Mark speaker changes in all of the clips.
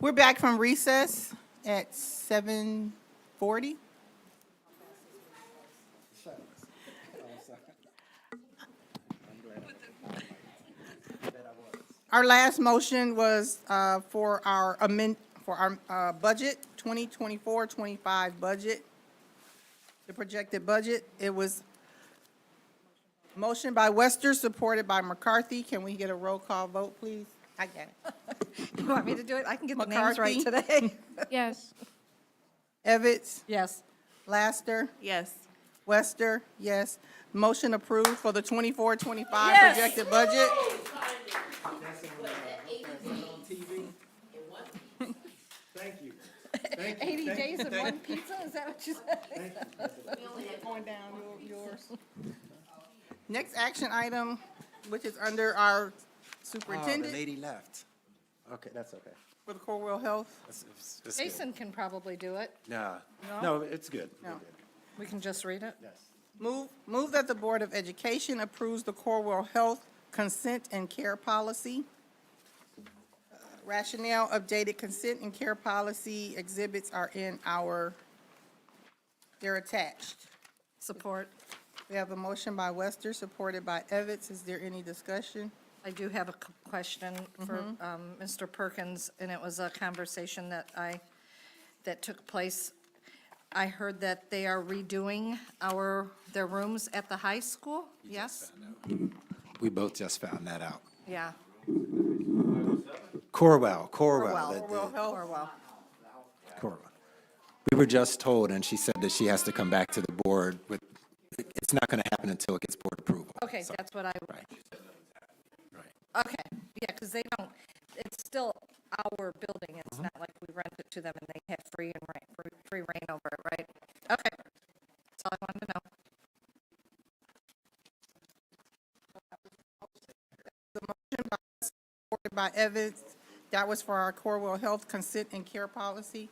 Speaker 1: We're back from recess at 7:40. Our last motion was for our budget, 2024-25 budget, the projected budget. It was motion by Wester, supported by McCarthy. Can we get a roll call vote, please? I got it.
Speaker 2: You want me to do it? I can get the names right
Speaker 1: McCarthy?
Speaker 2: today.
Speaker 3: Yes.
Speaker 1: Evans,
Speaker 2: Yes.
Speaker 1: Laster,
Speaker 3: Yes.
Speaker 1: Wester, yes. Motion approved for the 24-25
Speaker 2: Yes.
Speaker 1: projected budget.
Speaker 4: Thank you.
Speaker 2: 80 days and one pizza, is that what you said?
Speaker 1: Going down yours. Next action item, which is under our
Speaker 4: Oh, the
Speaker 1: superintendent
Speaker 4: lady left. Okay, that's okay.
Speaker 1: for the Cornwall Health.
Speaker 4: That's good.
Speaker 2: Jason can probably do it.
Speaker 4: No, no, it's good. We're
Speaker 1: No.
Speaker 4: good.
Speaker 2: We can just read it.
Speaker 4: Yes.
Speaker 1: Move that the Board of Education approves the Cornwall Health Consent and Care Policy. Rationale, updated consent and care policy exhibits are in they're attached.
Speaker 2: Support.
Speaker 1: We have a motion by Wester, supported by Evans. Is there any discussion?
Speaker 2: I do have a question for Mr. Perkins, and it was a conversation that took place. I heard that they are redoing their rooms at the high school, yes?
Speaker 4: We both just found that out.
Speaker 2: Yeah.
Speaker 4: Corwell.
Speaker 1: Cornwall Health.
Speaker 2: Orwell.
Speaker 4: Corwell. We were just told, and she said that she has to come back to the board with, it's not going to happen until it gets board approval.
Speaker 2: Okay,
Speaker 4: So-
Speaker 2: that's what I,
Speaker 4: Right. Right.
Speaker 2: okay, yeah, because they don't, it's still our building. It's not like we rent it to them and they have free reign over it, right? Okay, that's all I wanted to know.
Speaker 1: Supported by Evans. That was for our Cornwall Health Consent and Care Policy.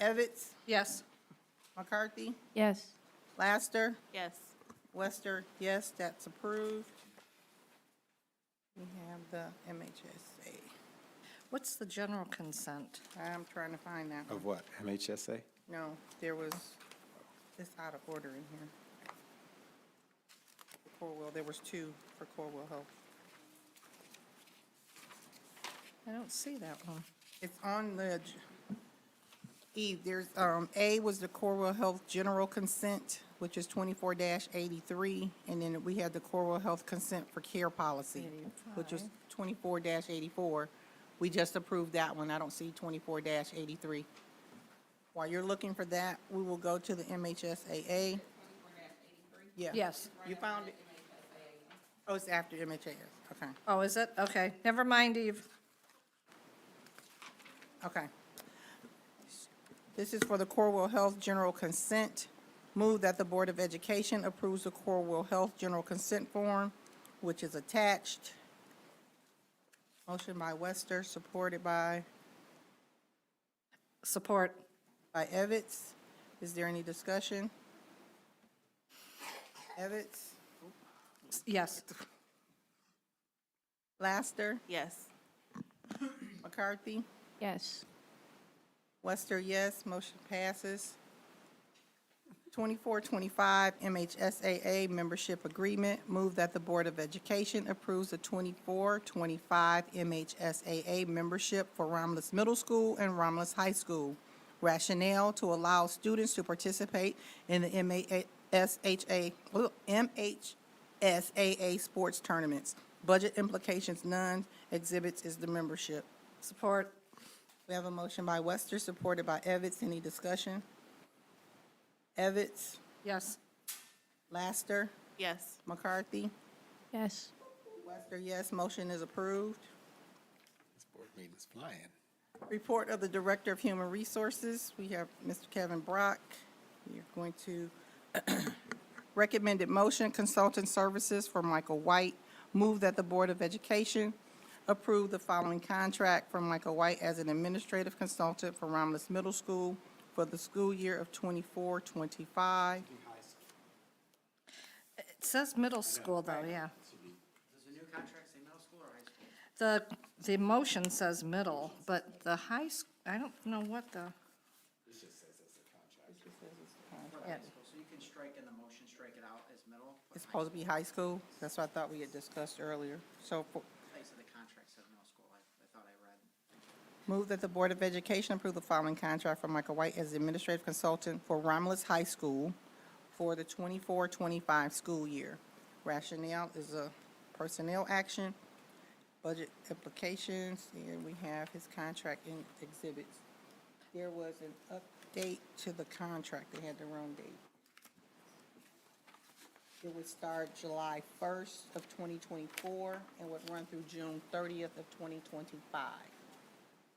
Speaker 1: Evans,
Speaker 2: Yes.
Speaker 1: McCarthy,
Speaker 3: Yes.
Speaker 1: Laster,
Speaker 3: Yes.
Speaker 1: Wester, yes, that's approved. We have the MHSA.
Speaker 2: What's the general consent?
Speaker 1: I'm trying to find that.
Speaker 4: Of what, MHSA?
Speaker 1: No, there was, it's out of order in here. Cornwall, there was two for Cornwall Health.
Speaker 2: I don't see that one.
Speaker 1: It's on the, Eve, there's, A was the Cornwall Health General Consent, which is 24-83, and then we had the Cornwall Health Consent for Care Policy, which was 24-84. We just approved that one. I don't see 24-83. While you're looking for that, we will go to the MHSAA. Yeah.
Speaker 2: Yes.
Speaker 1: You found it? Oh, it's after MHAS, okay.
Speaker 2: Oh, is it? Okay, never mind, Eve.
Speaker 1: Okay. This is for the Cornwall Health General Consent. Move that the Board of Education approves the Cornwall Health General Consent Form, which is attached. Motion by Wester, supported by
Speaker 2: Support.
Speaker 1: Evans. Is there any discussion? Evans?
Speaker 2: Yes.
Speaker 1: Laster?
Speaker 3: Yes.
Speaker 1: McCarthy?
Speaker 3: Yes.
Speaker 1: Wester, yes. Motion passes. 24-25 MHSAA Membership Agreement. Move that the Board of Education approves the 24-25 MHSAA membership for Romulus Middle School and Romulus High School. Rationale, to allow students to participate in the MHSAA sports tournaments. Budget implications, none. Exhibits is the membership.
Speaker 2: Support.
Speaker 1: We have a motion by Wester, supported by Evans. Any discussion? Evans,
Speaker 2: Yes.
Speaker 1: Laster,
Speaker 3: Yes.
Speaker 1: McCarthy,
Speaker 3: Yes.
Speaker 1: Wester, yes. Motion is approved.
Speaker 4: This board meeting's flying.
Speaker 1: Report of the Director of Human Resources. We have Mr. Kevin Brock. We are going to recommended motion, consultant services for Michael White. Move that the Board of Education approve the following contract for Michael White as an administrative consultant for Romulus Middle School for the school year of 24-25.
Speaker 2: It says middle school, though, yeah.
Speaker 5: Does the new contract say middle school or
Speaker 2: The motion says middle, but the I don't know what the. Yeah.
Speaker 5: So you can strike in the motion, strike it out as middle,
Speaker 1: It's supposed to be high school. That's what I thought we had discussed earlier. So
Speaker 5: place of the contract said middle school, I thought I read.
Speaker 1: move that the Board of Education approve the following contract for Michael White as administrative consultant for Romulus High School for the 24-25 school year. Rationale is a personnel action, budget implications, and we have his contract in exhibits. There was an update to the contract. They had the wrong date. It would start July 1st of 2024 and would run through June 30th of 2025.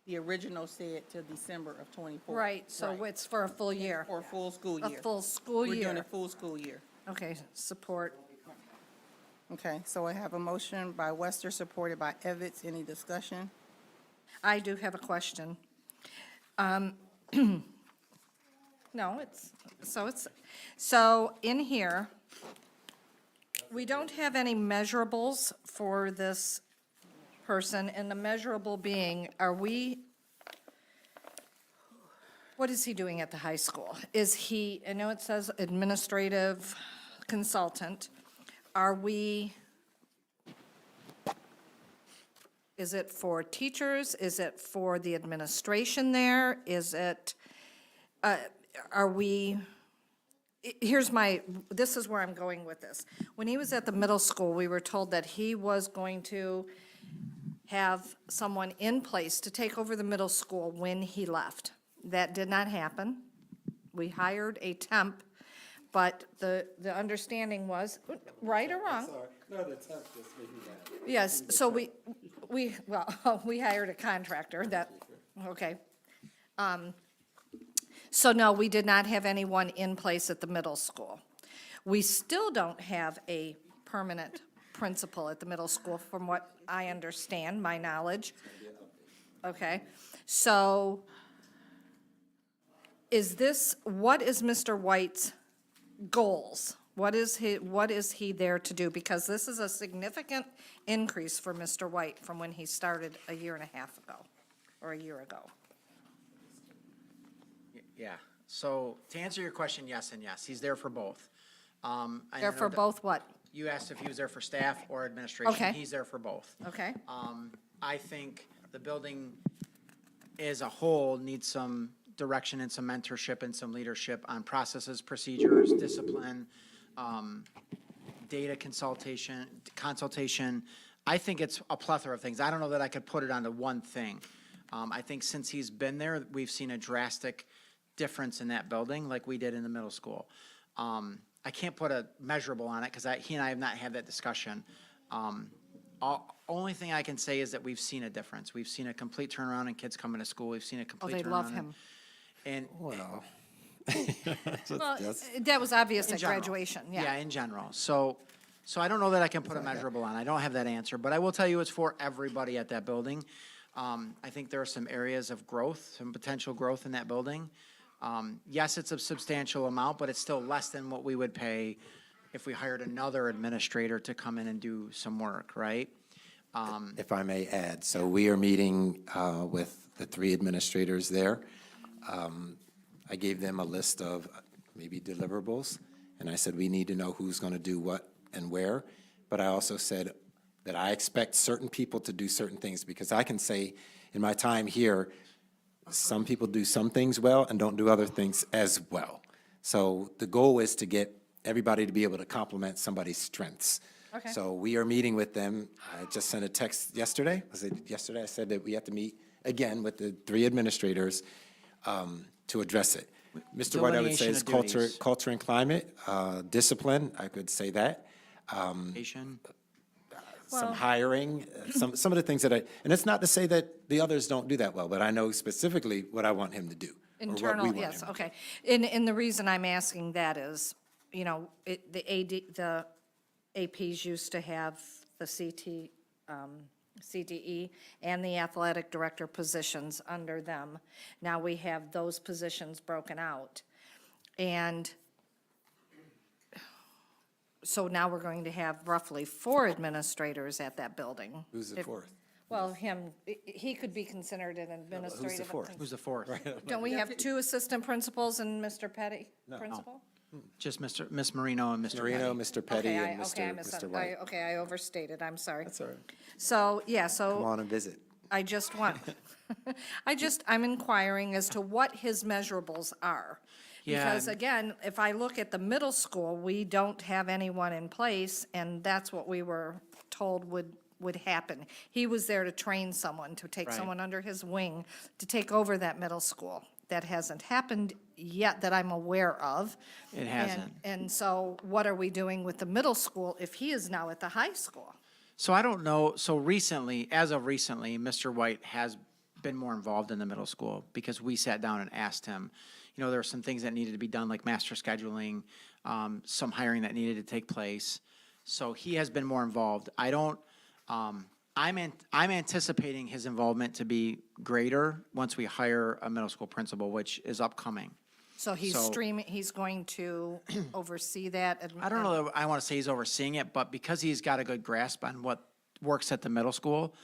Speaker 1: The original said till December of '24.
Speaker 2: Right, so it's for a full year.
Speaker 1: For a full school
Speaker 2: A
Speaker 1: year.
Speaker 2: full school
Speaker 1: We're doing
Speaker 2: year.
Speaker 1: a full school year.
Speaker 2: Okay, support.
Speaker 1: Okay, so I have a motion by Wester, supported by Evans. Any discussion?
Speaker 2: I do have a question. No, so in here, we don't have any measurables for this person, and the measurable being, what is he doing at the high school? Is he, I know it says administrative consultant, is it for teachers? Is it for the administration there? Is it, this is where I'm going with this. When he was at the middle school, we were told that he was going to have someone in place to take over the middle school when he left. That did not happen. We hired a temp, but the understanding was, right or wrong?
Speaker 4: No, the temp just made me laugh.
Speaker 2: Yes, so we hired a contractor that, okay. So no, we did not have anyone in place at the middle school. We still don't have a permanent principal at the middle school, from what I understand, my knowledge. Okay, so what is Mr. White's goals? What is he there to do? Because this is a significant increase for Mr. White from when he started a year and a half ago, or a year ago.
Speaker 5: Yeah, so to answer your question, yes and yes, he's there for both. I
Speaker 2: There
Speaker 5: know
Speaker 2: for
Speaker 5: that
Speaker 2: both what?
Speaker 5: You asked if he was there for staff or administration.
Speaker 2: Okay.
Speaker 5: He's there for both.
Speaker 2: Okay,
Speaker 5: I think the building as a whole needs some direction and some mentorship and some leadership on processes, procedures, discipline, data consultation. I think it's a plethora of things. I don't know that I could put it onto one thing. I think since he's been there, we've seen a drastic difference in that building like we did in the middle school. I can't put a measurable on it because he and I have not had that discussion. Only thing I can say is that we've seen a difference. We've seen a complete turnaround in kids coming to school. We've seen a
Speaker 2: oh,
Speaker 5: complete turnaround.
Speaker 2: they love him.
Speaker 5: And
Speaker 4: Well,
Speaker 2: Well, that was obvious
Speaker 5: in
Speaker 2: at
Speaker 5: general.
Speaker 2: graduation,
Speaker 5: Yeah,
Speaker 2: yeah.
Speaker 5: in general. So I don't know that I can put a measurable on. I don't have that answer, but I will tell you it's for everybody at that building. I think there are some areas of growth, some potential growth in that building. Yes, it's a substantial amount, but it's still less than what we would pay if we hired another administrator to come in and do some work, right?
Speaker 4: if I may add, so we are meeting with the 3 administrators there. I gave them a list of maybe deliverables, and I said, we need to know who's going to do what and where. But I also said that I expect certain people to do certain things, because I can say, in my time here, some people do some things well and don't do other things as well. So the goal is to get everybody to be able to complement somebody's strengths.
Speaker 2: Okay.
Speaker 4: So we are meeting with them. I just sent a text yesterday. Was it yesterday? I said that we have to meet again with the 3 administrators to address it. Mr. White, I would say,
Speaker 5: Delineation
Speaker 4: is
Speaker 5: of
Speaker 4: culture,
Speaker 5: duties.
Speaker 4: culture and climate, discipline, I could say that.
Speaker 5: Patient.
Speaker 4: Some hiring, some of the things that and it's not to say that the others don't do that well, but I know specifically what I want him to do. or what we
Speaker 2: Internal,
Speaker 4: want
Speaker 2: yes,
Speaker 4: him to do.
Speaker 2: okay. And the reason I'm asking that is, you know, the APs used to have the CTE and the athletic director positions under them. Now we have those positions broken out. And so now we're going to have roughly 4 administrators at that building.
Speaker 4: Who's the 4th?
Speaker 2: Well, he could be considered an administrative.
Speaker 4: fourth?
Speaker 5: Who's the fourth?
Speaker 2: Don't we have two assistant principals and Mr. Petty, principal?
Speaker 5: Just Miss Marino and Mr.
Speaker 4: Marino,
Speaker 5: Petty.
Speaker 4: Mr. Petty,
Speaker 2: Okay,
Speaker 4: and
Speaker 2: okay, I
Speaker 4: Mr. White.
Speaker 2: Okay, I overstated, I'm sorry.
Speaker 4: That's all right.
Speaker 2: So, yeah,
Speaker 4: Come
Speaker 2: so
Speaker 4: on and visit.
Speaker 2: I just want, I'm inquiring as to what his measurables are.
Speaker 5: Yeah,
Speaker 2: Because
Speaker 5: and-
Speaker 2: again, if I look at the middle school, we don't have anyone in place, and that's what we were told would happen. He was there to train someone, to take
Speaker 5: Right.
Speaker 2: someone under his wing, to take over that middle school. That hasn't happened yet that I'm aware of.
Speaker 5: It hasn't.
Speaker 2: And so what are we doing with the middle school if he is now at the high school?
Speaker 5: So I don't know, so recently, as of recently, Mr. White has been more involved in the middle school because we sat down and asked him, you know, there were some things that needed to be done, like master scheduling, some hiring that needed to take place. So he has been more involved. I don't, I'm anticipating his involvement to be greater once we hire a middle school principal, which is upcoming.
Speaker 2: So he's
Speaker 5: So-
Speaker 2: he's going to oversee that? and-
Speaker 5: I don't know that I want to say he's overseeing it, but because he's got a good grasp on what works at the middle school,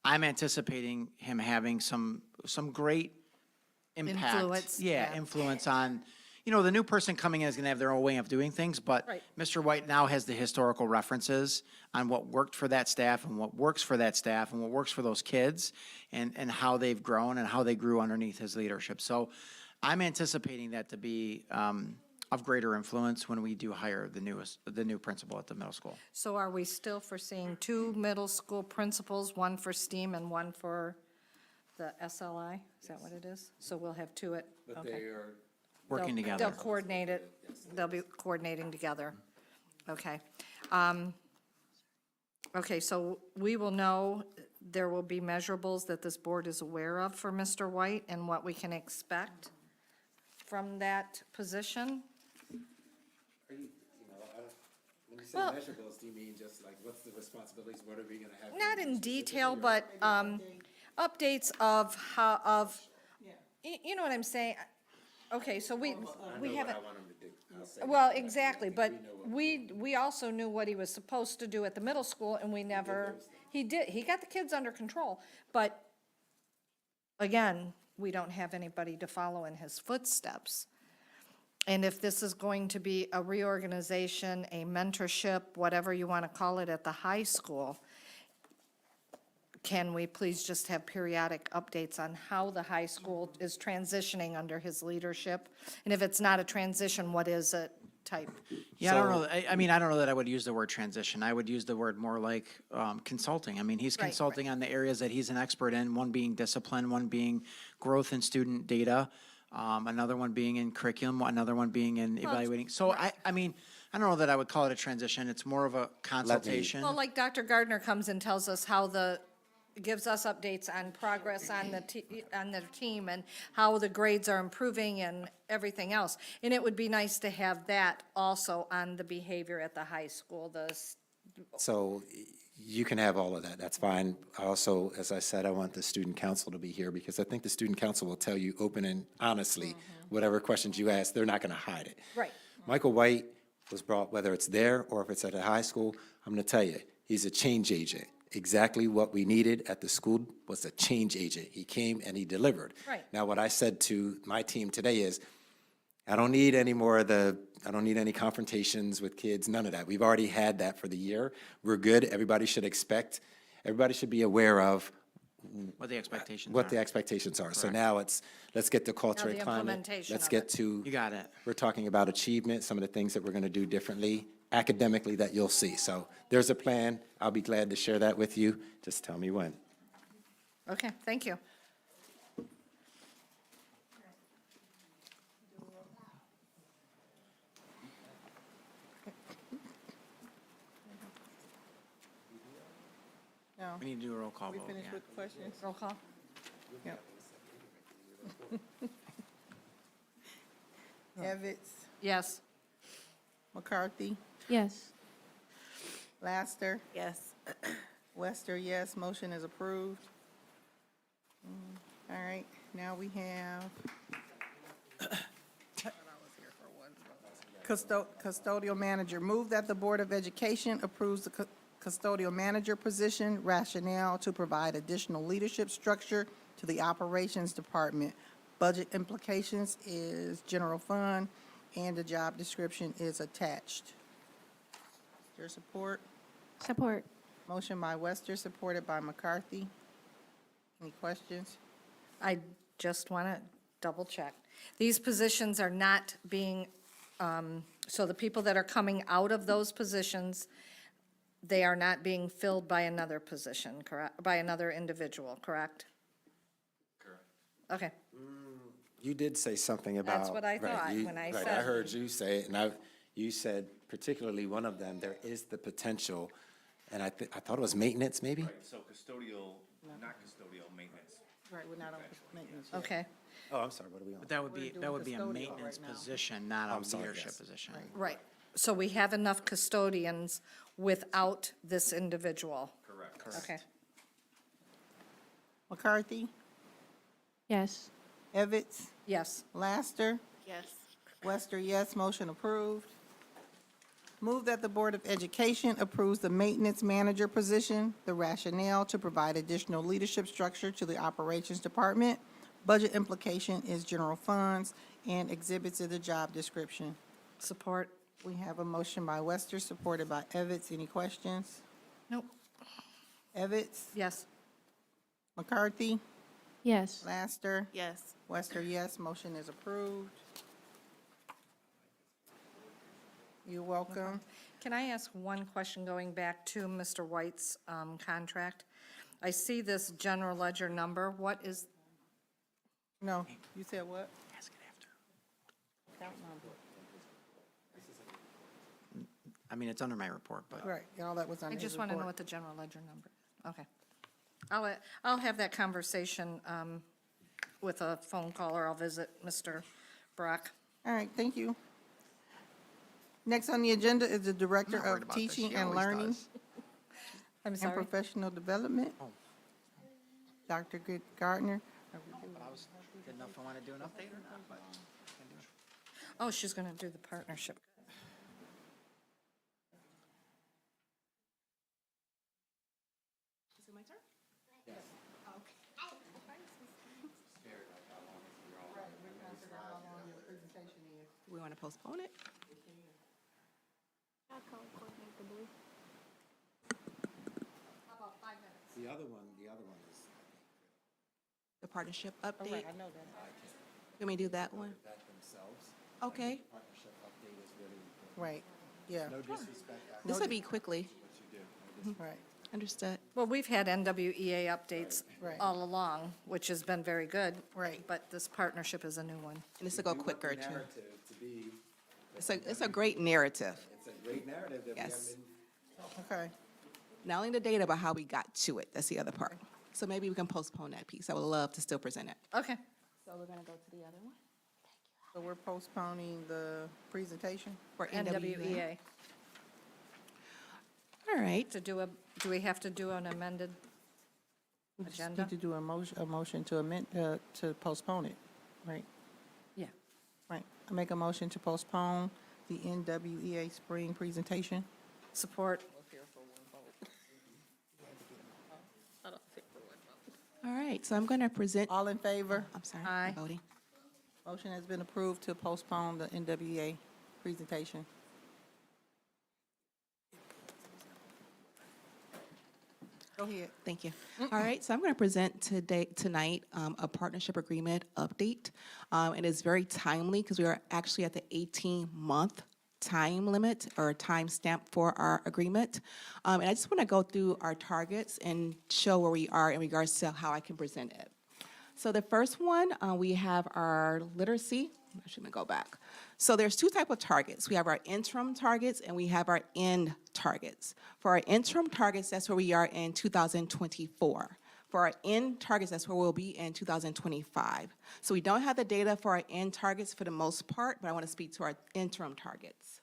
Speaker 5: I'm anticipating him having some great impact.
Speaker 2: Influence,
Speaker 5: Yeah,
Speaker 2: yeah.
Speaker 5: influence on, you know, the new person coming in is going to have their own way of doing things, but
Speaker 2: Right.
Speaker 5: Mr. White now has the historical references on what worked for that staff and what works for that staff and what works for those kids and how they've grown and how they grew underneath his leadership. So I'm anticipating that to be of greater influence when we do hire the new principal at the middle school.
Speaker 2: So are we still foreseeing two middle school principals, one for STEAM and one for the SLI? Is that what it is? So we'll have two at, okay.
Speaker 5: Working
Speaker 2: They'll
Speaker 5: together.
Speaker 2: coordinate it, they'll be coordinating together. Okay. Okay, so we will know, there will be measurables that this board is aware of for Mr. White and what we can expect from that position.
Speaker 4: When you say
Speaker 2: Well-
Speaker 4: measurables, do you mean just like, what's the responsibilities, what are we gonna have?
Speaker 2: Not in detail, but updates of how, you know what I'm saying? Okay, so we haven't, well, exactly, but we also knew what he was supposed to do at the middle school, and we never, he got the kids under control, but again, we don't have anybody to follow in his footsteps. And if this is going to be a reorganization, a mentorship, whatever you want to call it at the high school, can we please just have periodic updates on how the high school is transitioning under his leadership? And if it's not a transition, what is it type?
Speaker 5: Yeah, I don't know, I mean, I don't know that I would use the word transition. I would use the word more like consulting. I mean, he's
Speaker 2: Right,
Speaker 5: consulting on the areas that he's an expert in, one being discipline, one being growth in student data, another one being in curriculum, another one being in evaluating. So I mean, I don't know that I would call it a transition. It's more of a consultation.
Speaker 2: Well, like Dr. Gardner comes and tells us gives us updates on progress on the team and how the grades are improving and everything else. And it would be nice to have that also on the behavior at the high school,
Speaker 4: So you can have all of that, that's fine. I also, as I said, I want the student council to be here because I think the student council will tell you open and honestly, whatever questions you ask, they're not gonna hide it.
Speaker 2: Right.
Speaker 4: Michael White was brought, whether it's there or if it's at a high school, I'm gonna tell you, he's a change agent. Exactly what we needed at the school was a change agent. He came and he delivered.
Speaker 2: Right.
Speaker 4: Now, what I said to my team today is, I don't need any more of I don't need any confrontations with kids, none of that. We've already had that for the year. We're good. Everybody should be aware of
Speaker 5: What the expectations
Speaker 4: what
Speaker 5: are.
Speaker 4: the expectations are. So now let's get the culture
Speaker 2: Now
Speaker 4: and
Speaker 2: the
Speaker 4: climate.
Speaker 2: implementation
Speaker 4: Let's
Speaker 2: of
Speaker 4: get
Speaker 2: it.
Speaker 4: to.
Speaker 5: You got it.
Speaker 4: We're talking about achievement, some of the things that we're gonna do differently academically that you'll see. So there's a plan. I'll be glad to share that with you. Just tell me when.
Speaker 2: Okay, thank you.
Speaker 1: No,
Speaker 5: We need to do a roll call
Speaker 1: we
Speaker 5: vote,
Speaker 1: finished
Speaker 5: yeah.
Speaker 1: with questions?
Speaker 2: Roll call?
Speaker 1: Yep. Evans,
Speaker 2: Yes.
Speaker 1: McCarthy,
Speaker 3: Yes.
Speaker 1: Laster,
Speaker 2: Yes.
Speaker 1: Wester, yes, motion is approved. All right, now we have custodial manager. Move that the Board of Education approves the custodial manager position, rationale to provide additional leadership structure to the operations department. Budget implications is general fund, and the job description is attached. Is there support?
Speaker 3: Support.
Speaker 1: Motion by Wester, supported by McCarthy. Any questions?
Speaker 2: I just want to double check. These positions are not being, so the people that are coming out of those positions, they are not being filled by another position, correct? By another individual, correct? Correct. Okay,
Speaker 4: You did say something about.
Speaker 2: That's what I
Speaker 4: right,
Speaker 2: thought
Speaker 4: you-
Speaker 2: when I
Speaker 4: right,
Speaker 2: said-
Speaker 4: I heard you say it, and you said particularly one of them, there is the potential, and I thought it was maintenance, maybe?
Speaker 6: Right, so custodial, not custodial, maintenance.
Speaker 1: Right, we're not on maintenance yet.
Speaker 2: okay,
Speaker 4: Oh, I'm sorry, what are we on?
Speaker 5: But that would be,
Speaker 1: doing
Speaker 5: that would be a
Speaker 1: custodial
Speaker 5: maintenance
Speaker 1: right now.
Speaker 5: position, not
Speaker 4: I'm
Speaker 5: a
Speaker 4: sorry,
Speaker 5: leadership
Speaker 4: yes.
Speaker 5: position.
Speaker 2: right. So we have enough custodians without this individual?
Speaker 6: Correct.
Speaker 2: Okay.
Speaker 1: McCarthy,
Speaker 3: Yes.
Speaker 1: Evans,
Speaker 2: Yes,
Speaker 1: Laster,
Speaker 3: Yes.
Speaker 1: Wester, yes, motion approved. Move that the Board of Education approves the maintenance manager position, the rationale to provide additional leadership structure to the operations department. Budget implication is general funds, and exhibits of the job description.
Speaker 2: support?
Speaker 1: We have a motion by Wester, supported by Evans. Any questions?
Speaker 2: Nope.
Speaker 1: Evans,
Speaker 2: Yes,
Speaker 1: McCarthy,
Speaker 3: Yes.
Speaker 1: Laster,
Speaker 3: Yes.
Speaker 1: Wester, yes, motion is approved. You're welcome.
Speaker 2: can I ask one question going back to Mr. White's contract? I see this general ledger number, what is,
Speaker 1: No, you said what?
Speaker 5: Ask it after.
Speaker 1: Account number.
Speaker 5: I mean, it's under my report, but
Speaker 1: Right, all that was on
Speaker 2: I
Speaker 1: his
Speaker 2: just want to know
Speaker 1: report.
Speaker 2: what the general ledger number is. Okay. I'll have that conversation with a phone call, or I'll visit Mr. Brock.
Speaker 1: All right, thank you. Next on the agenda is the Director
Speaker 5: I'm not worried
Speaker 1: of
Speaker 5: about this.
Speaker 1: Teaching
Speaker 5: She
Speaker 1: and
Speaker 5: always
Speaker 1: Learning
Speaker 5: does.
Speaker 2: I'm
Speaker 1: and
Speaker 2: sorry.
Speaker 1: Professional Development.
Speaker 5: Oh.
Speaker 1: Dr. Gardner.
Speaker 5: But didn't know if I want to do an update or not, but.
Speaker 2: Oh, she's going to do the partnership.
Speaker 7: We want to postpone it?
Speaker 4: The other one is.
Speaker 7: The partnership update?
Speaker 1: Right, I know that.
Speaker 7: Let me do that one?
Speaker 4: That themselves.
Speaker 7: Okay.
Speaker 4: Partnership update is really important.
Speaker 1: Right, yeah,
Speaker 4: No disrespect,
Speaker 7: This will be quickly.
Speaker 1: right.
Speaker 7: Understood.
Speaker 2: Well, we've had NWEA updates
Speaker 1: Right.
Speaker 2: all along, which has been very good.
Speaker 1: Right.
Speaker 2: But this partnership is a new one.
Speaker 7: And this will go quicker, too.
Speaker 4: narrative to be,
Speaker 7: It's a great narrative.
Speaker 4: it's a great narrative that we have
Speaker 7: Yes.
Speaker 4: been.
Speaker 1: Okay,
Speaker 7: Not only the data, but how we got to it. That's the other part. So maybe we can postpone that piece. I would love to still present it.
Speaker 2: Okay.
Speaker 7: So we're going to go to the other one?
Speaker 1: so we're postponing the presentation?
Speaker 7: For
Speaker 2: NWEA.
Speaker 7: All right.
Speaker 2: Do we have to do an amended
Speaker 1: We just
Speaker 2: agenda?
Speaker 1: need to do a motion to amend, to postpone it, right?
Speaker 2: Yeah.
Speaker 1: Right. I make a motion to postpone the NWEA spring presentation.
Speaker 2: Support?
Speaker 7: All right. So I'm going to present,
Speaker 1: All in favor?
Speaker 7: I'm sorry,
Speaker 2: Aye.
Speaker 7: voting.
Speaker 1: Motion has been approved to postpone the NWEA presentation. Go ahead.
Speaker 7: Thank you. All right, so I'm going to present tonight, a partnership agreement update. And it's very timely because we are actually at the 18-month time limit or time stamp for our agreement. And I just want to go through our targets and show where we are in regards to how I can present it. So the first one, we have our literacy. I'm actually going to go back. So there's two types of targets. We have our interim targets and we have our end targets. For our interim targets, that's where we are in 2024. For our end targets, that's where we'll be in 2025. So we don't have the data for our end targets for the most part, but I want to speak to our interim targets.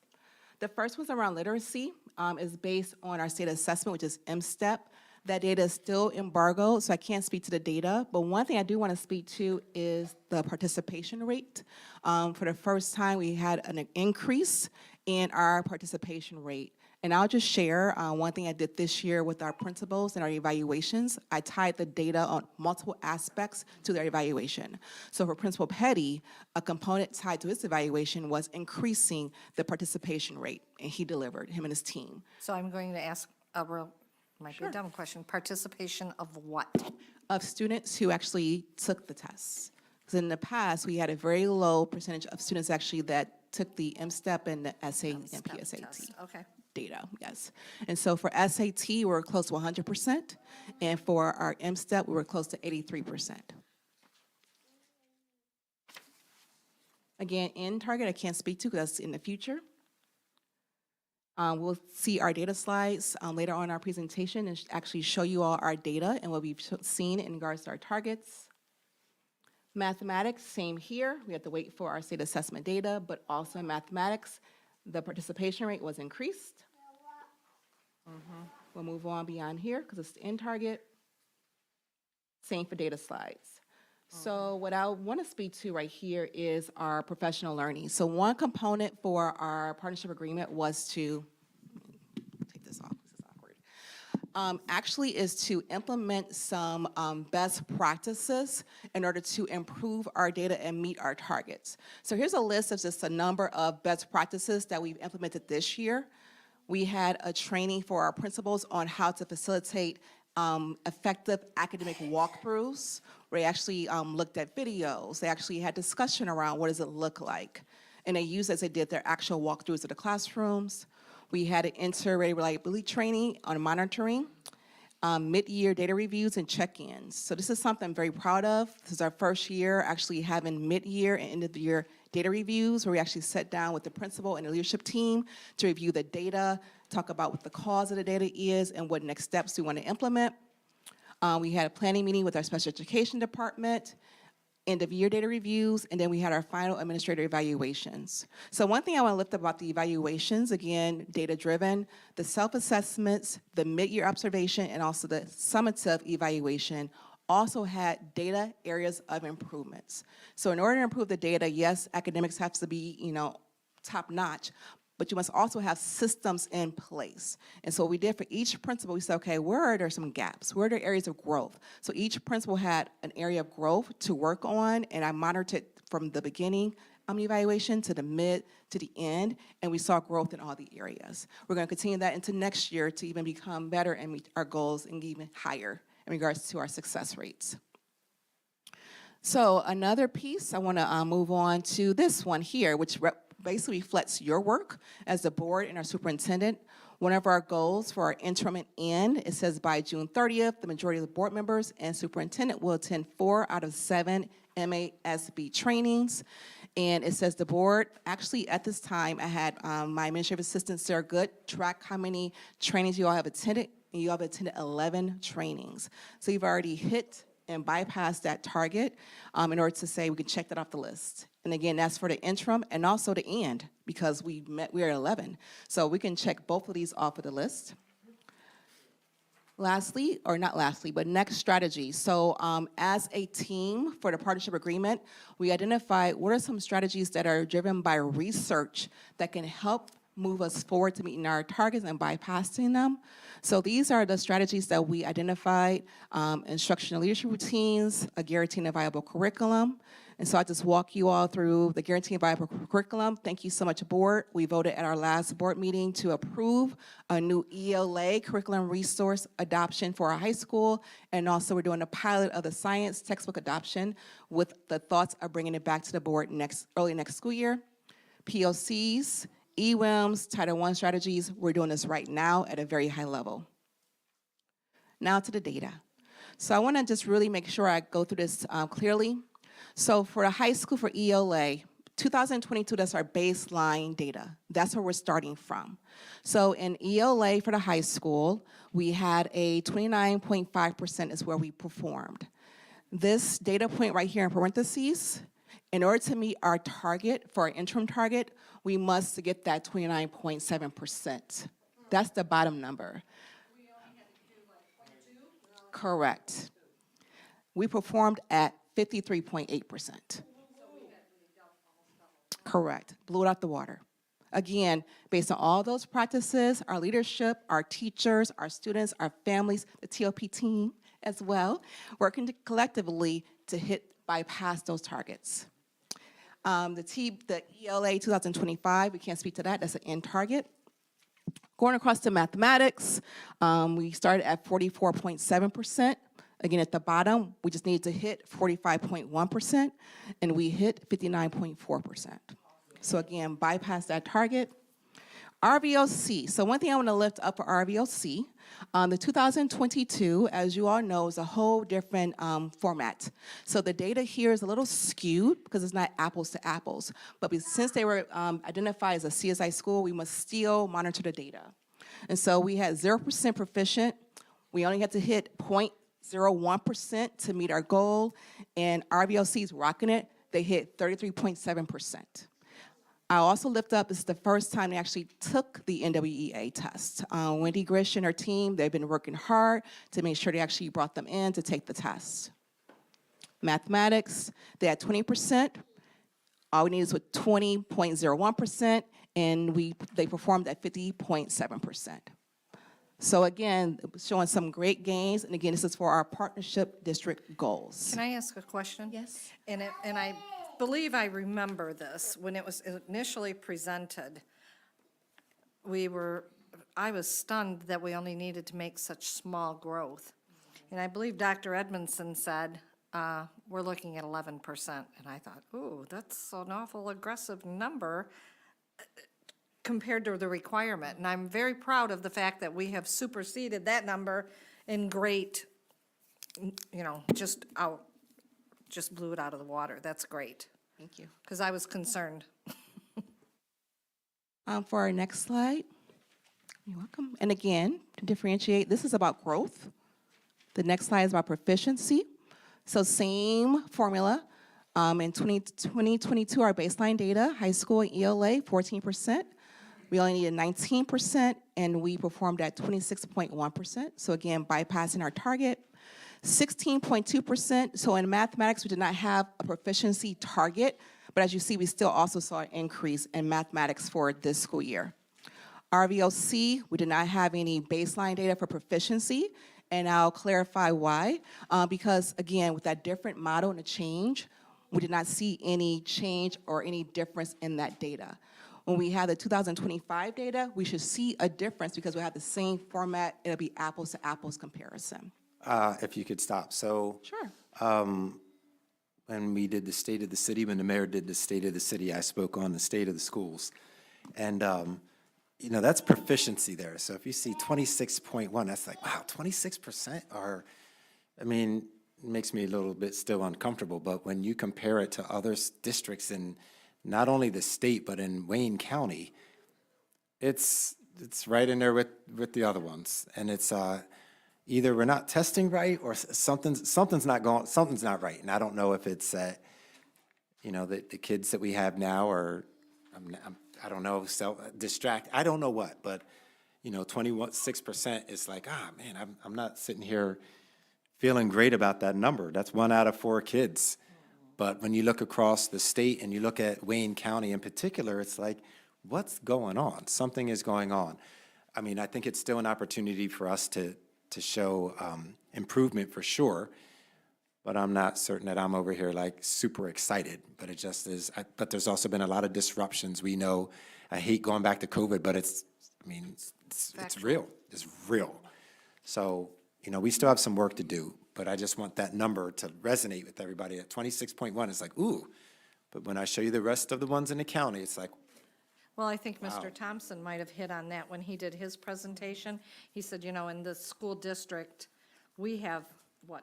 Speaker 7: The first one's around literacy, is based on our state assessment, which is MSTEP. That data is still embargoed, so I can't speak to the data. But one thing I do want to speak to is the participation rate. For the first time, we had an increase in our participation rate. And I'll just share one thing I did this year with our principals and our evaluations. I tied the data on multiple aspects to their evaluation. So for Principal Petty, a component tied to his evaluation was increasing the participation rate, and he delivered, him and his team.
Speaker 2: So I'm going to ask a real, might be a dumb question, participation of what?
Speaker 7: Of students who actually took the tests. Because in the past, we had a very low percentage of students actually that took the MSTEP and the SA and
Speaker 2: Step
Speaker 7: PSAT
Speaker 2: test, okay.
Speaker 7: data, yes. And so for SAT, we were close to 100%, and for our MSTEP, we were close to 83%. Again, in Target, I can't speak to because that's in the future. We'll see our data slides later on in our presentation and actually show you all our data and what we've seen in regards to our targets. Mathematics, same here. We have to wait for our state assessment data, but also in mathematics, the participation rate was increased. We'll move on beyond here because it's in Target. Same for data slides. So what I want to speak to right here is our professional learning. So one component for our partnership agreement was to, take this off, this is awkward. Actually is to implement some best practices in order to improve our data and meet our targets. So here's a list of just a number of best practices that we've implemented this year. We had a training for our principals on how to facilitate effective academic walkthroughs. Where they actually looked at videos. They actually had discussion around what does it look like. And they used as they did their actual walkthroughs of the classrooms. We had an inter-rated reliability training on monitoring, mid-year data reviews and check-ins. So this is something I'm very proud of. This is our first year actually having mid-year and end-of-the-year data reviews where we actually sat down with the principal and the leadership team to review the data, talk about what the cause of the data is and what next steps we want to implement. We had a planning meeting with our special education department, end-of-year data reviews, and then we had our final administrator evaluations. So one thing I want to lift up about the evaluations, again, data-driven, the self-assessments, the mid-year observation, and also the summative evaluation also had data areas of improvements. So in order to improve the data, yes, academics have to be, top-notch, but you must also have systems in place. And so what we did for each principal, we said, okay, where are there some gaps? Where are there areas of growth? So each principal had an area of growth to work on, and I monitored it from the beginning evaluation to the mid to the end, and we saw growth in all the areas. We're going to continue that into next year to even become better and meet our goals and even higher in regards to our success rates. So another piece, I want to move on to this one here, which basically reflects your work as the board and our superintendent. One of our goals for our interim and end, it says by June 30th, the majority of the board members and superintendent will attend 4 out of 7 MASB trainings. And it says the board, actually at this time, I had my administrative assistant, Sarah Good, track how many trainings you all have attended, and you all have attended 11 trainings. So you've already hit and bypassed that target in order to say we can check that off the list. And again, that's for the interim and also the end, because we're at 11. So we can check both of these off of the list. Lastly, or not lastly, but next strategy. So as a team for the partnership agreement, we identified what are some strategies that are driven by research that can help move us forward to meeting our targets and bypassing them. So these are the strategies that we identified: instructional leadership routines, a guaranteed and viable curriculum. And so I just walk you all through the guaranteed and viable curriculum. Thank you so much, board. We voted at our last board meeting to approve a new ELA curriculum resource adoption for our high school. And also we're doing a pilot of the science textbook adoption with the thoughts of bringing it back to the board early next school year. POCs, EWIMs, Title I strategies, we're doing this right now at a very high level. Now to the data. So I want to just really make sure I go through this clearly. So for the high school for ELA, 2022, that's our baseline data. That's where we're starting from. So in ELA for the high school, we had a 29.5% is where we performed. This data point right here in parentheses, in order to meet our target, for our interim target, we must get that 29.7%. That's the bottom number. We only had to do like 0.2? Correct. We performed at 53.8%. Correct. Blew it out the water. Again, based on all those practices, our leadership, our teachers, our students, our families, the TOP team as well, working collectively to bypass those targets. The ELA 2025, we can't speak to that, that's an end target. Going across to mathematics, we started at 44.7%. Again, at the bottom, we just needed to hit 45.1%, and we hit 59.4%. So again, bypass that target. RVOC, so one thing I want to lift up for RVOC, the 2022, as you all know, is a whole different format. So the data here is a little skewed because it's not apples to apples. But since they were identified as a CSI school, we must still monitor the data. And so we had 0% proficient. We only had to hit 0.01% to meet our goal. And RVOC is rocking it. They hit 33.7%. I also lift up, this is the first time they actually took the NWEA test. Wendy Grish and her team, they've been working hard to make sure they actually brought them in to take the test. Mathematics, they had 20%. All we needed was 20.01%, and they performed at 50.7%. So again, showing some great gains, and again, this is for our partnership district goals.
Speaker 2: Can I ask a question?
Speaker 7: Yes.
Speaker 2: And I believe I remember this, when it was initially presented, I was stunned that we only needed to make such small growth. And I believe Dr. Edmondson said, we're looking at 11%. And I thought, ooh, that's an awful aggressive number compared to the requirement. And I'm very proud of the fact that we have superseded that number in great, just blew it out of the water. That's great.
Speaker 7: Thank you.
Speaker 2: Because I was concerned.
Speaker 7: For our next slide, you're welcome. And again, to differentiate, this is about growth. The next slide is about proficiency. So same formula. In 2022, our baseline data, high school and ELA, 14%. We only needed 19%, and we performed at 26.1%. So again, bypassing our target. 16.2%, so in mathematics, we did not have a proficiency target, but as you see, we still also saw an increase in mathematics for this school year. RVOC, we did not have any baseline data for proficiency, and I'll clarify why. Because again, with that different model and the change, we did not see any change or any difference in that data. When we have the 2025 data, we should see a difference because we have the same format, it'll be apples to apples comparison.
Speaker 4: If you could stop. So
Speaker 7: Sure.
Speaker 4: when we did the State of the City, when the mayor did the State of the City, I spoke on the state of the schools. And, that's proficiency there. So if you see 26.1, that's like, wow, 26% are, it makes me a little bit still uncomfortable. But when you compare it to other districts in not only the state, but in Wayne County, it's right in there with the other ones. And it's, either we're not testing right or something's not right. And I don't know if it's, the kids that we have now are, I don't know, distract. I don't know what, but, 26% is like, man, I'm not sitting here feeling great about that number. That's 1 out of 4 kids. But when you look across the state and you look at Wayne County in particular, it's like, what's going on? Something is going on. I think it's still an opportunity for us to show improvement for sure, but I'm not certain that I'm over here like super excited, but it just is. But there's also been a lot of disruptions. We know, I hate going back to COVID, but it's real. It's real. So, we still have some work to do, but I just want that number to resonate with everybody. At 26.1, it's like, ooh, but when I show you the rest of the ones in the county, it's like,
Speaker 2: Well, I think Mr. Thompson might have hit on that when he did his presentation. He said, in the school district, we have,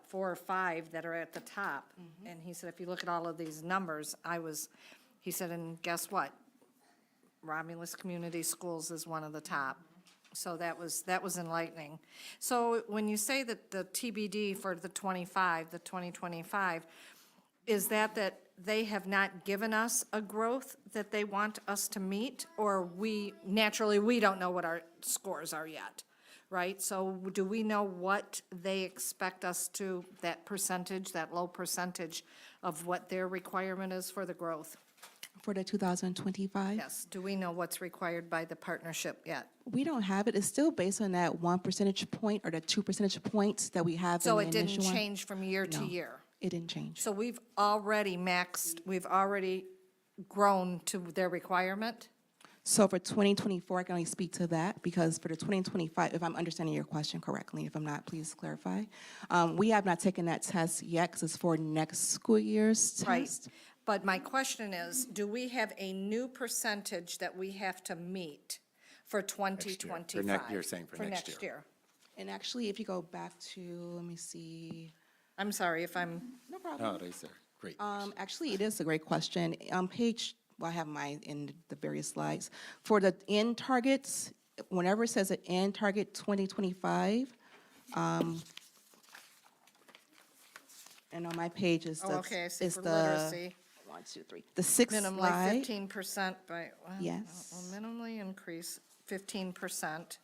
Speaker 2: 4 or 5 that are at the top. And he said, if you look at all of these numbers, he said, and guess what? Romulus Community Schools is one of the top. So that was enlightening. So when you say that the TBD for the 2025, is that they have not given us a growth that they want us to meet, or we don't know what our scores are yet, right? So do we know what they expect us to, that percentage, that low percentage of what their requirement is for the growth?
Speaker 7: For the 2025?
Speaker 2: Yes, do we know what's required by the partnership yet?
Speaker 7: We don't have it. It's still based on that 1 percentage point or the 2 percentage points that we have in
Speaker 2: So
Speaker 7: the
Speaker 2: it didn't
Speaker 7: initial one.
Speaker 2: change from year to
Speaker 7: No.
Speaker 2: year?
Speaker 7: It didn't change.
Speaker 2: So we've already grown to their requirement?
Speaker 7: So for 2024, I can only speak to that because for the 2025, if I'm understanding your question correctly, if I'm not, please clarify. We have not taken that test yet because it's for next school year's
Speaker 2: Right.
Speaker 7: test.
Speaker 2: But my question is, do we have a new percentage that we have to meet for 2025?
Speaker 4: You're saying for next year.
Speaker 7: And actually, if you go back to, let me see.
Speaker 2: I'm sorry if I'm,
Speaker 7: No problem.
Speaker 4: Oh, these are great.
Speaker 7: Actually, it is a great question. On page, well, I have mine in the various slides. For the end targets, whenever it says an end target 2025, and on my page is the.
Speaker 2: oh, okay, I see
Speaker 7: is
Speaker 2: for
Speaker 7: the-
Speaker 2: literacy.
Speaker 7: 1, 2, 3. The sixth
Speaker 2: Minimally
Speaker 7: slide.
Speaker 2: 15% by, well,
Speaker 7: Yes.
Speaker 2: well, minimally increase 15%.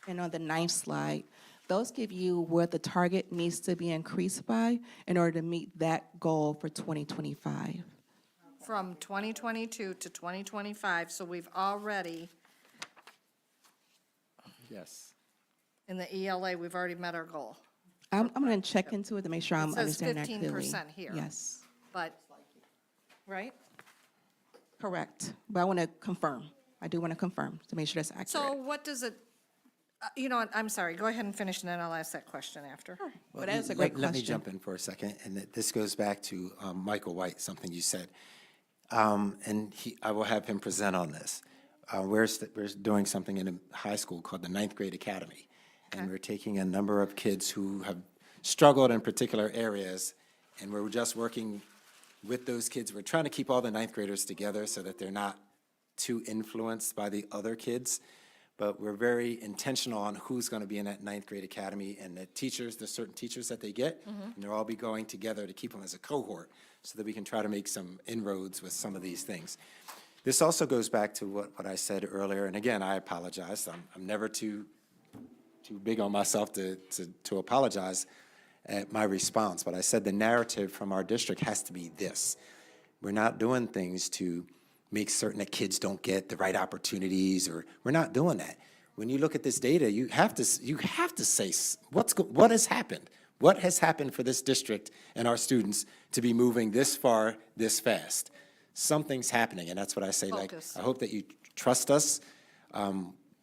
Speaker 7: And on the ninth slide, those give you where the target needs to be increased by in order to meet that goal for 2025.
Speaker 2: From 2022 to 2025, so we've already,
Speaker 4: Yes.
Speaker 2: in the ELA, we've already met our goal.
Speaker 7: I'm going to check into it to make sure I'm
Speaker 2: says
Speaker 7: understanding that clearly.
Speaker 2: 15% here.
Speaker 7: Yes,
Speaker 2: But, right?
Speaker 7: correct. But I want to confirm. I do want to confirm to make sure that's accurate.
Speaker 2: So what does it, you know what, I'm sorry, go ahead and finish, and then I'll ask that question after.
Speaker 7: But that is a
Speaker 4: Let-
Speaker 7: great
Speaker 4: Let me
Speaker 7: question.
Speaker 4: jump in for a second, and this goes back to Michael White, something you said. And I will have him present on this. We're doing something in a high school called the Ninth Grade Academy. And we're taking a number of kids who have struggled in particular areas, and we're just working with those kids. We're trying to keep all the ninth graders together so that they're not too influenced by the other kids. But we're very intentional on who's going to be in that ninth grade academy and the teachers, the certain teachers that they get. And they'll all be going together to keep them as a cohort so that we can try to make some inroads with some of these things. This also goes back to what I said earlier, and again, I apologize. I'm never too big on myself to apologize at my response, but I said the narrative from our district has to be this. We're not doing things to make certain that kids don't get the right opportunities, or we're not doing that. When you look at this data, you have to say what has happened? What has happened for this district and our students to be moving this far, this fast? Something's happening, and that's what I say.
Speaker 2: Focus.
Speaker 4: I hope that you trust us.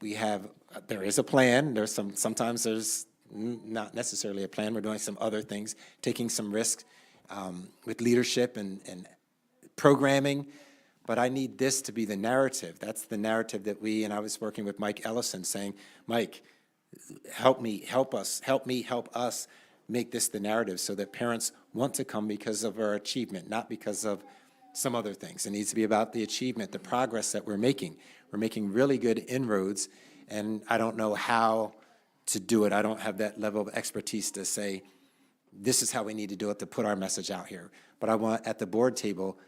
Speaker 4: There is a plan. Sometimes there's not necessarily a plan. We're doing some other things, taking some risks with leadership and programming. But I need this to be the narrative. That's the narrative that and I was working with Mike Ellison saying, Mike, help us make this the narrative so that parents want to come because of our achievement, not because of some other things. It needs to be about the achievement, the progress that we're making. We're making really good inroads, and I don't know how to do it. I don't have that level of expertise to say, this is how we need to do it to put our message out here. But I want, at the board table,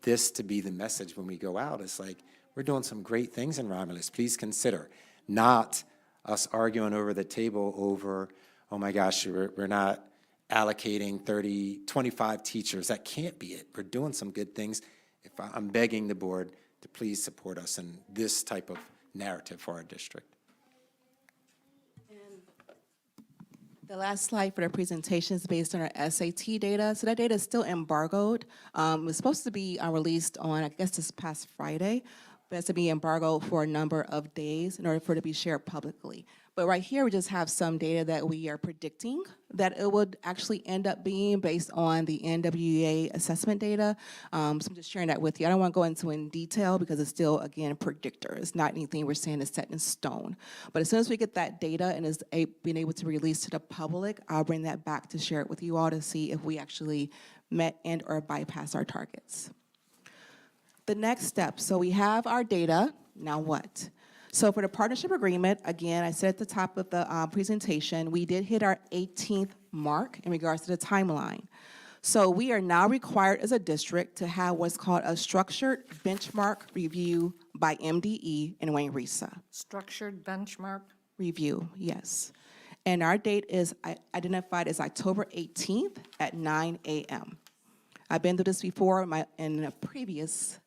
Speaker 4: this to be the message when we go out. It's like, we're doing some great things in Romulus. Please consider, not us arguing over the table over, oh my gosh, we're not allocating 25 teachers. That can't be it. We're doing some good things. I'm begging the board to please support us in this type of narrative for our district.
Speaker 7: The last slide for the presentation is based on our SAT data. So that data is still embargoed. It was supposed to be released on, I guess, this past Friday, but it's to be embargoed for a number of days in order for it to be shared publicly. But right here, we just have some data that we are predicting that it would actually end up being based on the NWEA assessment data. So I'm just sharing that with you. I don't want to go into in detail because it's still, again, a predictor. It's not anything we're saying is set in stone. But as soon as we get that data and is being able to release to the public, I'll bring that back to share it with you all to see if we actually met and or bypassed our targets. The next step, so we have our data, now what? So for the partnership agreement, again, I said at the top of the presentation, we did hit our 18th mark in regards to the timeline. So we are now required as a district to have what's called a structured benchmark review by MDE and Wayne Risa.
Speaker 2: Structured benchmark?
Speaker 7: Review, yes. And our date is identified as October 18th at 9 a.m. I've been through this before in a previous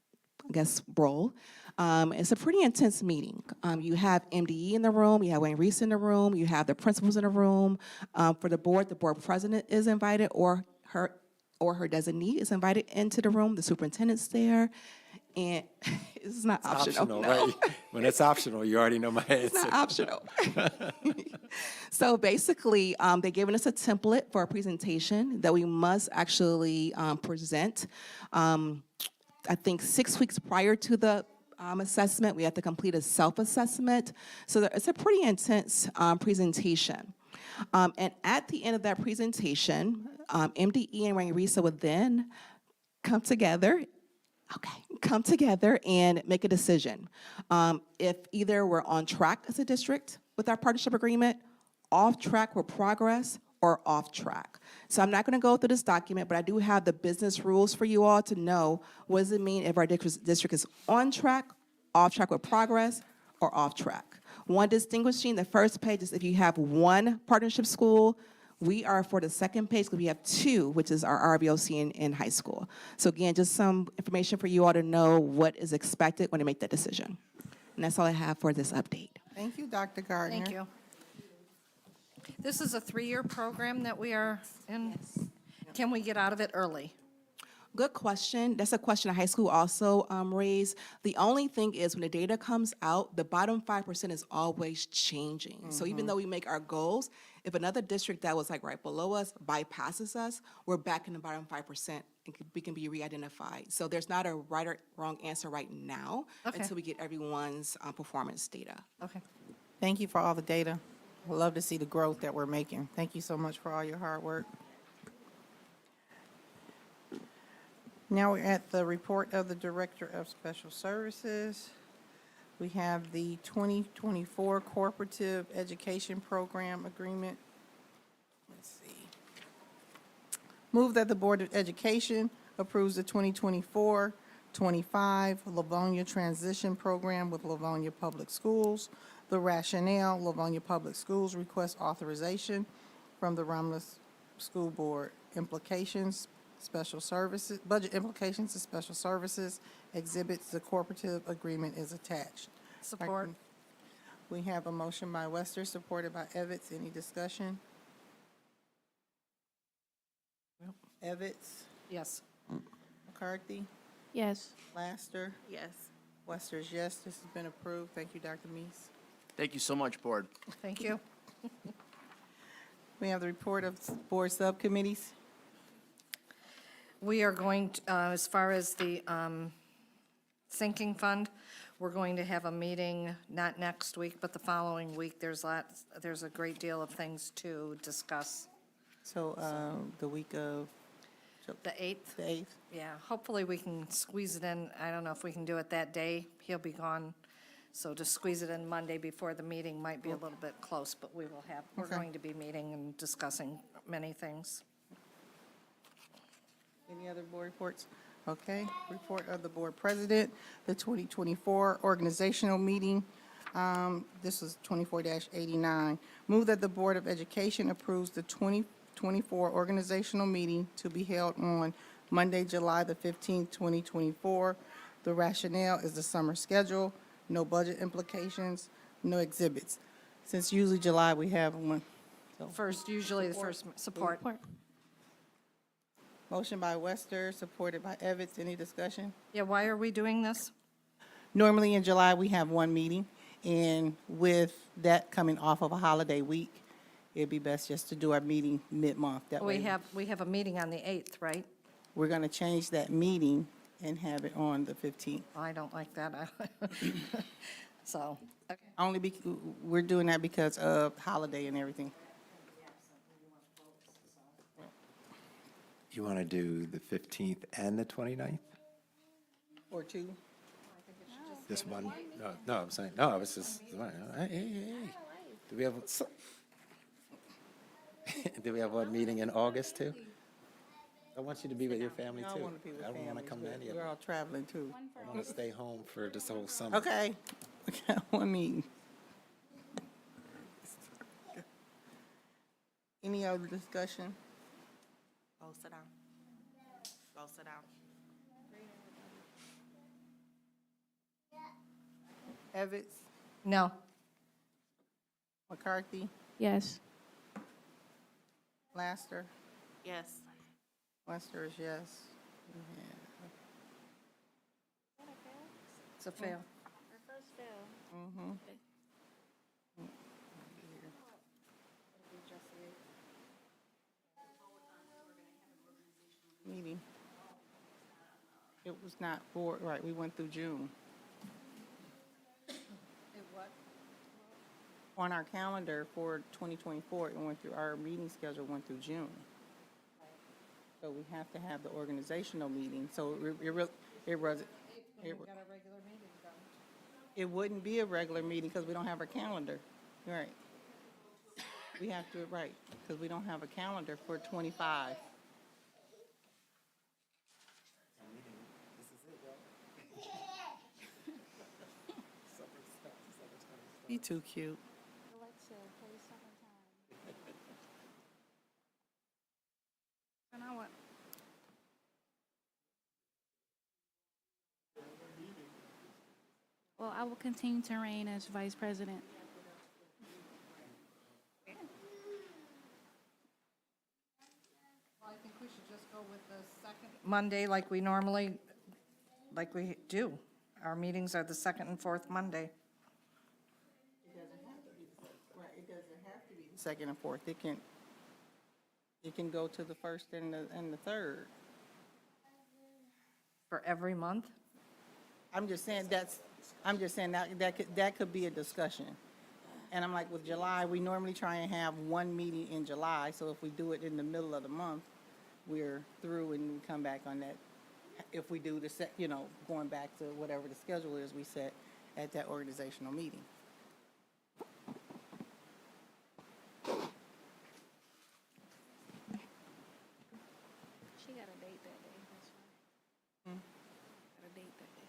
Speaker 7: role. It's a pretty intense meeting. You have MDE in the room, you have Wayne Reese in the room, you have the principals in the room. For the board president is invited, or her designee is invited into the room. The superintendent's there, and it's not optional. No.
Speaker 4: Right? When it's optional, you already know my
Speaker 7: It's
Speaker 4: answer.
Speaker 7: not optional. So basically, they're giving us a template for a presentation that we must actually present. I think 6 weeks prior to the assessment, we have to complete a self-assessment. So it's a pretty intense presentation. And at the end of that presentation, MDE and Wayne Risa would then come together and make a decision. If either we're on track as a district with our partnership agreement, off track with progress, or off track. So I'm not going to go through this document, but I do have the business rules for you all to know what does it mean if our district is on track, off track with progress, or off track. One distinguishing, the first page is if you have one partnership school. We are for the second page because we have two, which is our RVOC in high school. So again, just some information for you all to know what is expected when they make that decision. And that's all I have for this update.
Speaker 1: Thank you, Dr. Gardner.
Speaker 2: Thank you. This is a 3-year program that we are in. Can we get out of it early?
Speaker 7: Good question. That's a question the high school also raised. The only thing is when the data comes out, the bottom 5% is always changing. So even though we make our goals, if another district that was like right below us bypasses us, we're back in the bottom 5% and we can be re-identified. So there's not a right or wrong answer right now
Speaker 2: Okay.
Speaker 7: until we get everyone's performance data.
Speaker 2: Okay.
Speaker 1: Thank you for all the data. I love to see the growth that we're making. Thank you so much for all your hard work. Now we're at the report of the Director of Special Services. We have the 2024 Cooperative Education Program Agreement. Let's see. Move that the Board of Education approves the 2024-25 Livonia Transition Program with Livonia Public Schools. The rationale, Livonia Public Schools request authorization from the Romulus School Board. Implications, special services, budget implications to special services. Exhibits, the cooperative agreement is attached.
Speaker 2: Support.
Speaker 1: We have a motion by Wester, supported by Evans. Any discussion? Evans,
Speaker 2: Yes.
Speaker 1: McCarthy,
Speaker 3: Yes.
Speaker 1: Laster,
Speaker 7: Yes.
Speaker 1: Wester's yes. This has been approved. Thank you, Dr. Meese.
Speaker 8: Thank you so much, Board.
Speaker 2: Thank you.
Speaker 1: We have the report of board subcommittees.
Speaker 2: We are going, to, as far as the sinking fund, we're going to have a meeting, not next week, but the following week. There's a great deal of things to discuss.
Speaker 1: So, the week of
Speaker 2: The 8th,
Speaker 1: the 8th.
Speaker 2: yeah, hopefully we can squeeze it in. I don't know if we can do it that day. He'll be gone. So to squeeze it in Monday before the meeting might be a little bit close, but we're
Speaker 1: Okay.
Speaker 2: going to be meeting and discussing many things.
Speaker 1: Any other board reports? Okay, report of the board president, the 2024 organizational meeting. This is 24-89. Move that the Board of Education approves the 2024 organizational meeting to be held on Monday, July the 15th, 2024. The rationale is the summer schedule, no budget implications, no exhibits. Since usually July, we have one. So,
Speaker 2: Usually the first, support.
Speaker 3: Support.
Speaker 1: motion by Wester, supported by Evans. Any discussion?
Speaker 2: Yeah, why are we doing this?
Speaker 1: Normally in July, we have one meeting, and with that coming off of a holiday week, it'd be best just to do our meeting mid-month. That way,
Speaker 2: We have a meeting on the 8th, right?
Speaker 1: we're going to change that meeting and have it on the 15th.
Speaker 2: I don't like that. So, okay.
Speaker 1: Only we're doing that because of holiday and everything.
Speaker 4: You want to do the 15th and the 29th?
Speaker 1: Or two.
Speaker 4: This one? No, I'm saying, no, I was just, hey. Do we have, do we have one meeting in August too? I want you to be with your family
Speaker 1: I
Speaker 4: too.
Speaker 1: want to be with
Speaker 4: I don't want
Speaker 1: families,
Speaker 4: to come to
Speaker 1: but
Speaker 4: any of
Speaker 1: we're
Speaker 4: them.
Speaker 1: all traveling too.
Speaker 4: I want to stay home for this whole summer.
Speaker 1: Okay, we got one meeting. Any other discussion?
Speaker 9: Go sit down. Go sit down.
Speaker 1: Evans,
Speaker 2: No.
Speaker 1: McCarthy,
Speaker 3: Yes.
Speaker 1: Laster.
Speaker 8: Yes.
Speaker 1: Lester is yes.
Speaker 2: It's a fail.
Speaker 1: Meeting. It was not board, right, we went through June. On our calendar for 2024, it went through, our meeting schedule went through June. So we have to have the organizational meeting, so it wouldn't be a regular meeting because we don't have our calendar. Right. We have to, right, because we don't have a calendar for 25. You too cute.
Speaker 8: And I went, well, I will continue to reign as vice president.
Speaker 2: I think we should just go with the second Monday like we normally, like we do. Our meetings are the second and fourth Monday.
Speaker 1: Right, it doesn't have to be the second and fourth. It can go to the first and the third.
Speaker 2: For every month?
Speaker 1: I'm just saying that could be a discussion. And I'm like, with July, we normally try and have one meeting in July, so if we do it in the middle of the month, we're through and we come back on that. If we do the going back to whatever the schedule is we set at that organizational meeting.
Speaker 8: She got a date that day, that's fine. Got a date that day.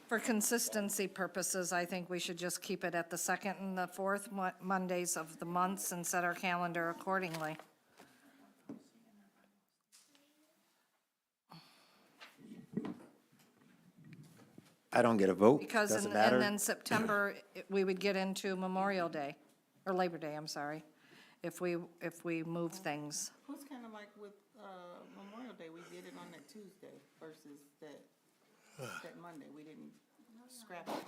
Speaker 2: For consistency purposes, I think we should just keep it at the second and the fourth Mondays of the months and set our calendar accordingly.
Speaker 4: I don't get a vote,
Speaker 2: Because,
Speaker 4: doesn't
Speaker 2: and
Speaker 4: matter.
Speaker 2: then September, we would get into Memorial Day, or Labor Day, I'm sorry, if we move things.
Speaker 1: It's kind of like with Memorial Day, we did it on that Tuesday versus that Monday. We didn't scrap it.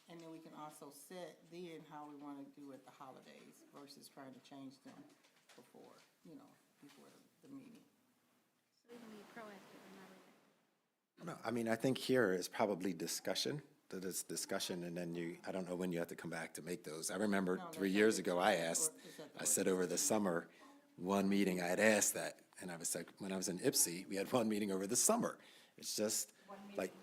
Speaker 1: And then we can also set then how we want to do it the holidays versus trying to change them before the meeting.
Speaker 8: So we can be proactive and not reactive.
Speaker 4: No, I mean, I think here is probably discussion, that it's discussion, and then I don't know when you have to come back to make those. I remember 3 years ago, I said over the summer, one meeting, I had asked that, and I was like, when I was in Ipsy, we had one meeting over the summer. It's just like.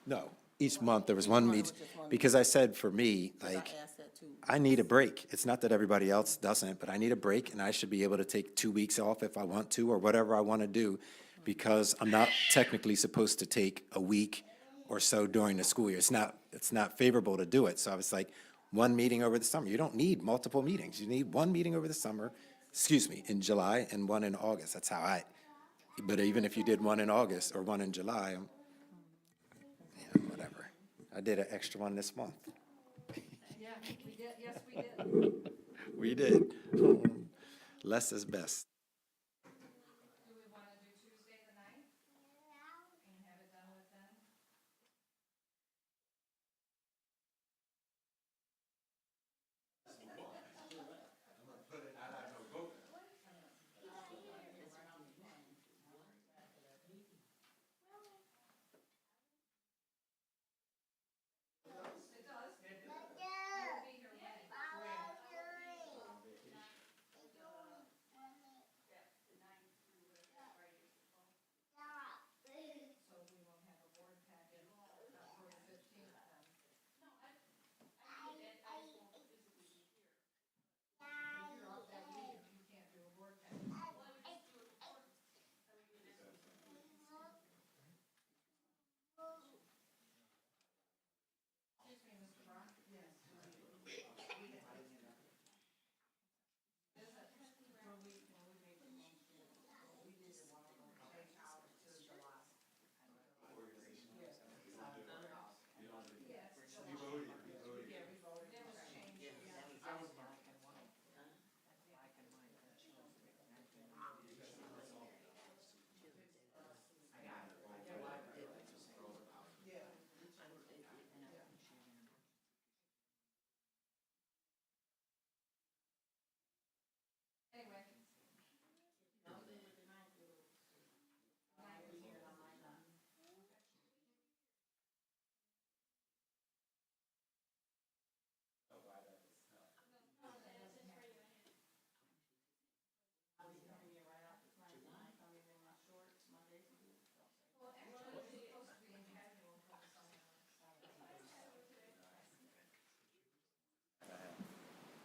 Speaker 4: No, each month there was one meeting, because I said for me, like,
Speaker 1: I asked that too.
Speaker 4: I need a break. It's not that everybody else doesn't, but I need a break, and I should be able to take 2 weeks off if I want to, or whatever I want to do, because I'm not technically supposed to take a week or so during the school year. It's not favorable to do it. So I was like, one meeting over the summer. You don't need multiple meetings. You need one meeting over the summer, in July, and one in August. That's how but even if you did one in August or one in July, whatever. I did an extra one this month.
Speaker 2: Yeah, we did, yes, we did.
Speaker 4: We did. Less is best.
Speaker 2: Do we want to do Tuesday the 9th? And have it done with then?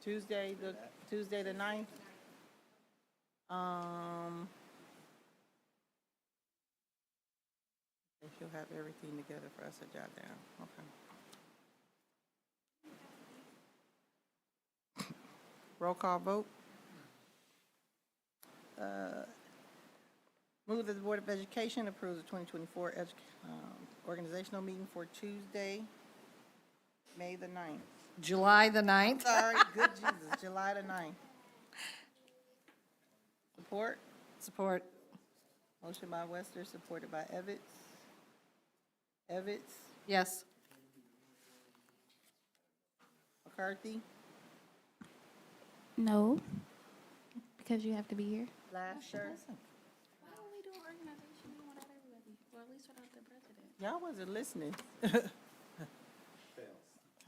Speaker 1: Tuesday, the 9th? If you'll have everything together for us to jot down, okay. Roll call vote. Move that the Board of Education approves the 2024 organizational meeting for Tuesday, May the 9th.
Speaker 2: July the 9th.
Speaker 1: Sorry, good Jesus, July the 9th. Support?
Speaker 2: Support.
Speaker 1: Motion by Wester, supported by Evans. Evans,
Speaker 2: Yes.
Speaker 1: McCarthy,
Speaker 3: No, because you have to be here.
Speaker 1: Lasher.
Speaker 8: Why don't we do an organization meeting without everybody? Or at least without the president?
Speaker 1: Y'all wasn't listening.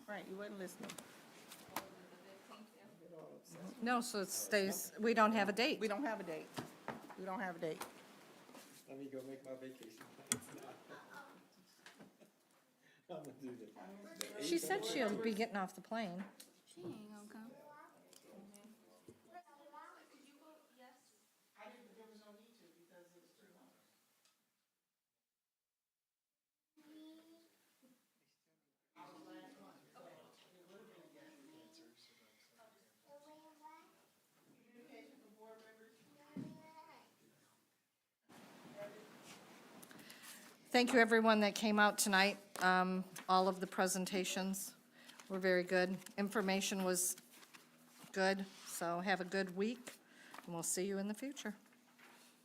Speaker 1: Right, you wasn't listening.
Speaker 2: No, so it stays, we don't have a date.
Speaker 1: We don't have a date. We don't have a date.
Speaker 4: Let me go make my vacation plans.
Speaker 2: She said she'll be getting off the plane.
Speaker 8: She ain't gonna come.
Speaker 2: Thank you, everyone that came out tonight. All of the presentations were very good. Information was good, so have a good week, and we'll see you in the future,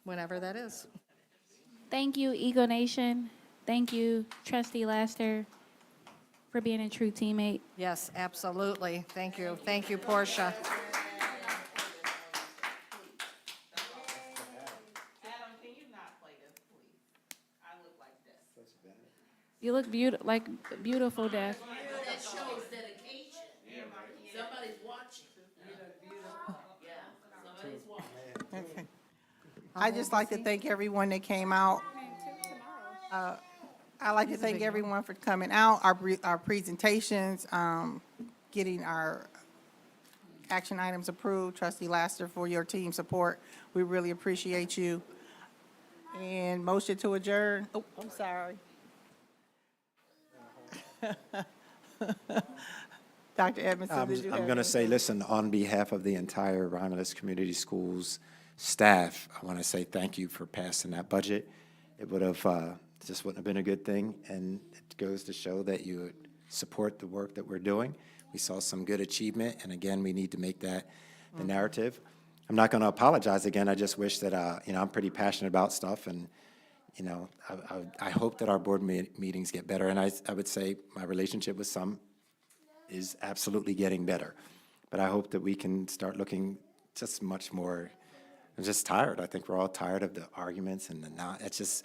Speaker 2: whenever that is.
Speaker 3: Thank you, Eagle Nation. Thank you, Trustee Laster, for being a true teammate.
Speaker 2: Yes, absolutely. Thank you. Thank you, Portia.
Speaker 1: Adam, can you not play this, please? I look like this.
Speaker 3: You look beautiful, Daph.
Speaker 9: That shows dedication. Somebody's watching. Yeah, somebody's watching.
Speaker 1: Okay. I'd just like to thank everyone that came out. I'd like to thank everyone for coming out, our presentations, getting our action items approved. Trustee Laster, for your team support. We really appreciate you. And motion to adjourn. Oh, I'm sorry. Dr. Edmondson, did you have
Speaker 4: I'm going to say, listen, on behalf of the entire Romulus Community Schools staff, I want to say thank you for passing that budget. It would have, just wouldn't have been a good thing, and it goes to show that you support the work that we're doing. We saw some good achievement, and again, we need to make that the narrative. I'm not going to apologize again. I just wish that, I'm pretty passionate about stuff, and, I hope that our board meetings get better. And I would say my relationship with some is absolutely getting better. But I hope that we can start looking just much more, I'm just tired. I think we're all tired of the arguments and it's just,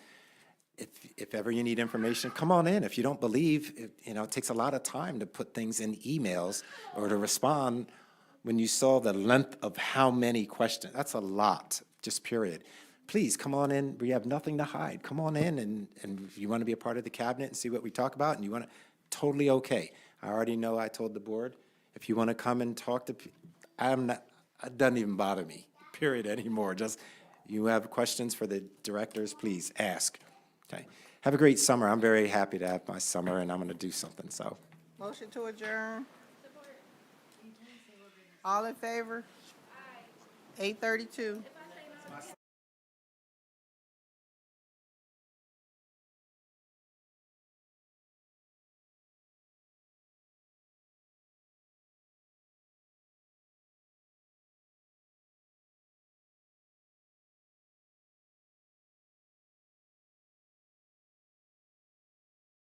Speaker 4: if ever you need information, come on in. If you don't believe, it takes a lot of time to put things in emails or to respond. When you saw the length of how many questions, that's a lot, just period. Please, come on in. We have nothing to hide. Come on in, and if you want to be a part of the cabinet and see what we talk about, and you want to, totally okay. I already know I told the board, if you want to come and talk to, it doesn't even bother me, period, anymore. Just, you have questions for the directors, please ask. Okay. Have a great summer. I'm very happy to have my summer, and I'm going to do something, so.
Speaker 1: motion to adjourn? All in favor? 8:32.